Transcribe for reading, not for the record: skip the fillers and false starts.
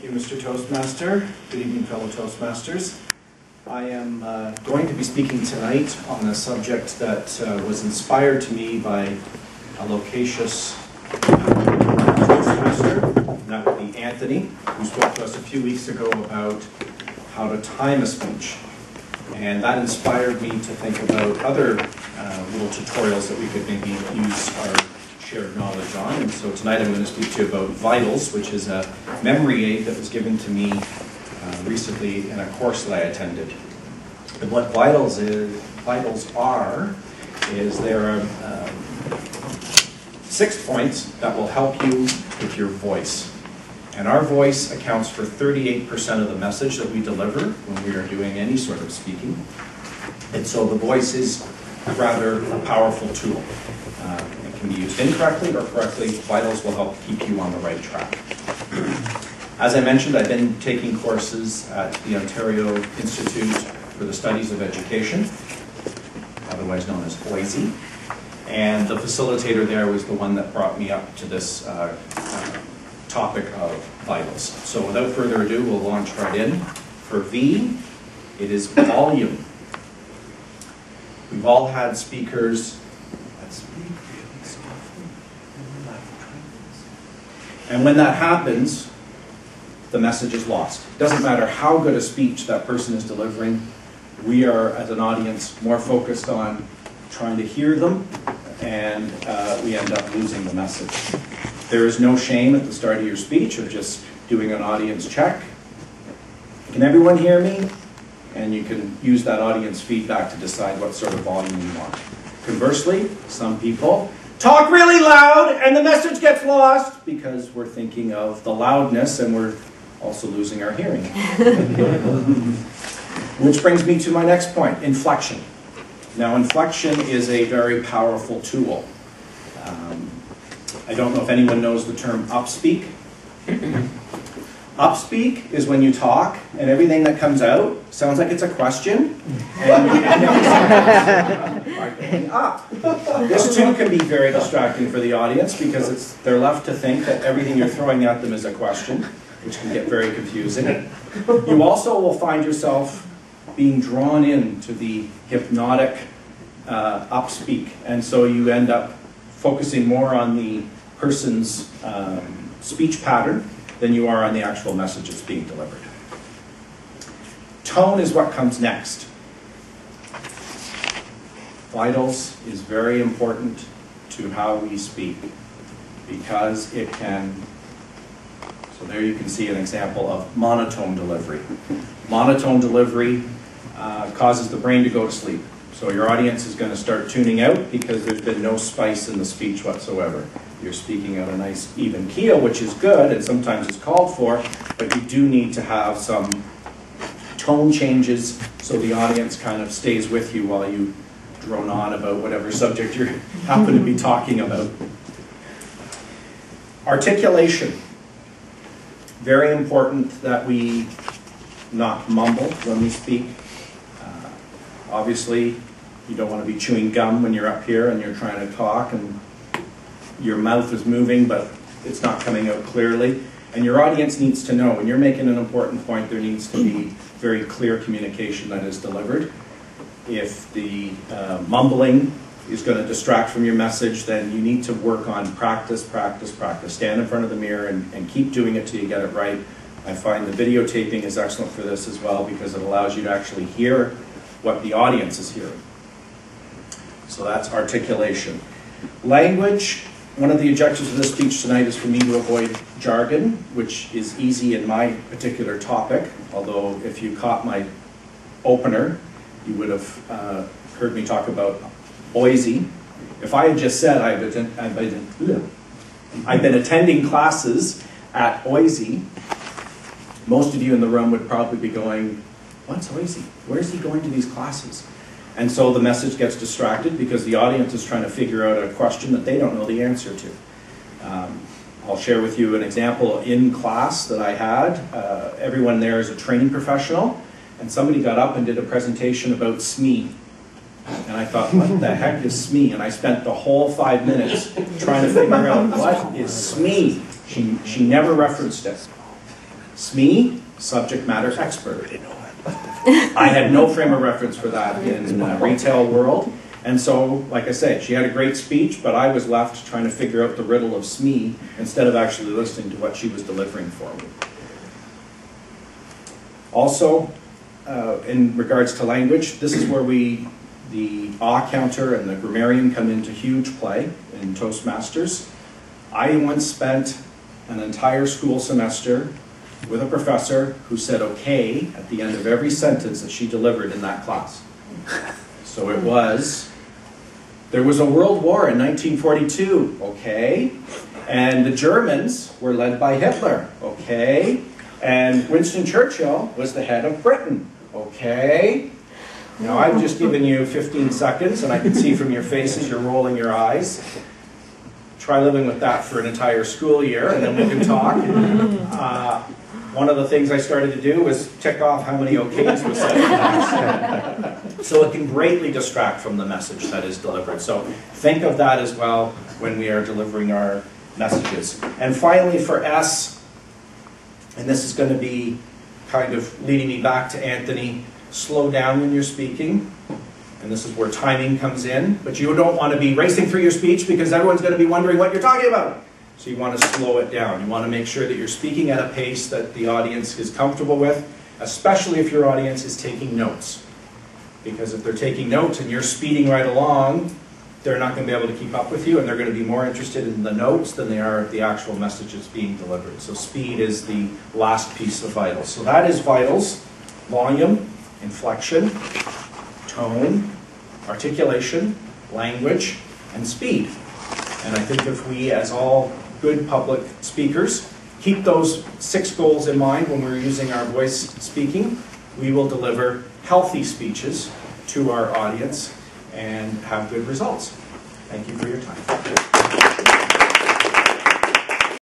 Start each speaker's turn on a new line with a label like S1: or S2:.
S1: you, Mr. Toastmaster. Good evening, fellow Toastmasters. I am going to be speaking tonight on a subject that was inspired to me by a loquacious Toastmaster, and that would be Anthony, who spoke to us a few weeks ago about how to time a speech. And that inspired me to think about other little tutorials that we could maybe use our shared knowledge on. And so tonight I'm going to speak to you about VITALS, which is a memory aid that was given to me recently in a course that I attended. And what VITALS are there are 6 points that will help you with your voice. And our voice accounts for 38% of the message that we deliver when we are doing any sort of speaking. And so the voice is rather a powerful tool. It can be used incorrectly or correctly. VITALS will help keep you on the right track. As I mentioned, I've been taking courses at the Ontario Institute for the Studies of Education, otherwise known as OISE. And the facilitator there was the one that brought me up to this topic of VITALS. So without further ado, we'll launch right in. For V, it is volume. We've all had speakers that speak really softly and loud. And when that happens, the message is lost. It doesn't matter how good a speech that person is delivering, we are, as an audience, more focused on trying to hear them, and we end up losing the message. There is no shame at the start of your speech of just doing an audience check. Can everyone hear me? And you can use that audience feedback to decide what sort of volume you want. Conversely, some people talk really loud and the message gets lost because we're thinking of the loudness and we're also losing our hearing. Which brings me to my next point, inflection. Now, inflection is a very powerful tool. I don't know if anyone knows the term upspeak. Upspeak is when you talk and everything that comes out sounds like it's a question and you are going up. This too can be very distracting for the audience because they're left to think that everything you're throwing at them is a question, which can get very confusing. You also will find yourself being drawn into the hypnotic upspeak, and so you end up focusing more on the person's speech pattern than you are on the actual message that's being delivered. Tone is what comes next. VITALS is very important to how we speak because it can, so there you can see an example of monotone delivery. Monotone delivery causes the brain to go to sleep. So your audience is going to start tuning out because there's been no spice in the speech whatsoever. You're speaking at a nice even keel, which is good, and sometimes it's called for, but you do need to have some tone changes so the audience kind of stays with you while you drone on about whatever subject you happen to be talking about. Articulation. Very important that we not mumble when we speak. Obviously, you don't want to be chewing gum when you're up here and you're trying to talk and your mouth is moving but it's not coming out clearly. And your audience needs to know when you're making an important point, there needs to be very clear communication that is delivered. If the mumbling is going to distract from your message, then you need to work on practice, practice, practice. Stand in front of the mirror and keep doing it till you get it right. I find the videotaping is excellent for this as well because it allows you to actually hear what the audience is hearing. So that's articulation. Language, one of the objectives of this speech tonight is for me to avoid jargon, which is easy in my particular topic, although if you caught my opener, you would have heard me talk about OISE. If I had just said I've been attending classes at OISE, most of you in the room would probably be going, what's OISE? Where's he going to these classes? And so the message gets distracted because the audience is trying to figure out a question that they don't know the answer to. I'll share with you an example in class that I had. Everyone there is a training professional, and somebody got up and did a presentation about SME. And I thought, what the heck is SME? And I spent the whole 5 minutes trying to figure out what is SME. She never referenced it. SME, subject matter expert. I had no frame of reference for that in the retail world. And so, like I said, she had a great speech, but I was left trying to figure out the riddle of SME instead of actually listening to what she was delivering for me. Also, in regards to language, this is where the counter and the grammarian come into huge play in Toastmasters. I once spent an entire school semester with a professor who said okay at the end of every sentence that she delivered in that class. So it was, there was a world war in 1942, okay, and the Germans were led by Hitler, okay, and Winston Churchill was the head of Britain, okay. Now I've just given you 15 seconds and I can see from your faces you're rolling your eyes. Try living with that for an entire school year and then we can talk. One of the things I started to do was tick off how many okays were said. So it can greatly distract from the message that is delivered. So think of that as well when we are delivering our messages. And finally for S, and this is going to be kind of leading me back to Anthony, slow down when you're speaking. And this is where timing comes in. But you don't want to be racing through your speech because everyone's going to be wondering what you're talking about. So you want to slow it down. You want to make sure that you're speaking at a pace that the audience is comfortable with, especially if your audience is taking notes. Because if they're taking notes and you're speeding right along, they're not going to be able to keep up with you and they're going to be more interested in the notes than they are the actual messages being delivered. So speed is the last piece of VITALS. So that is VITALS: volume, inflection, tone, articulation, language, and speed. And I think if we, as all good public speakers, keep those 6 goals in mind when we're using our voice speaking, we will deliver healthy speeches to our audience and have good results. Thank you for your time.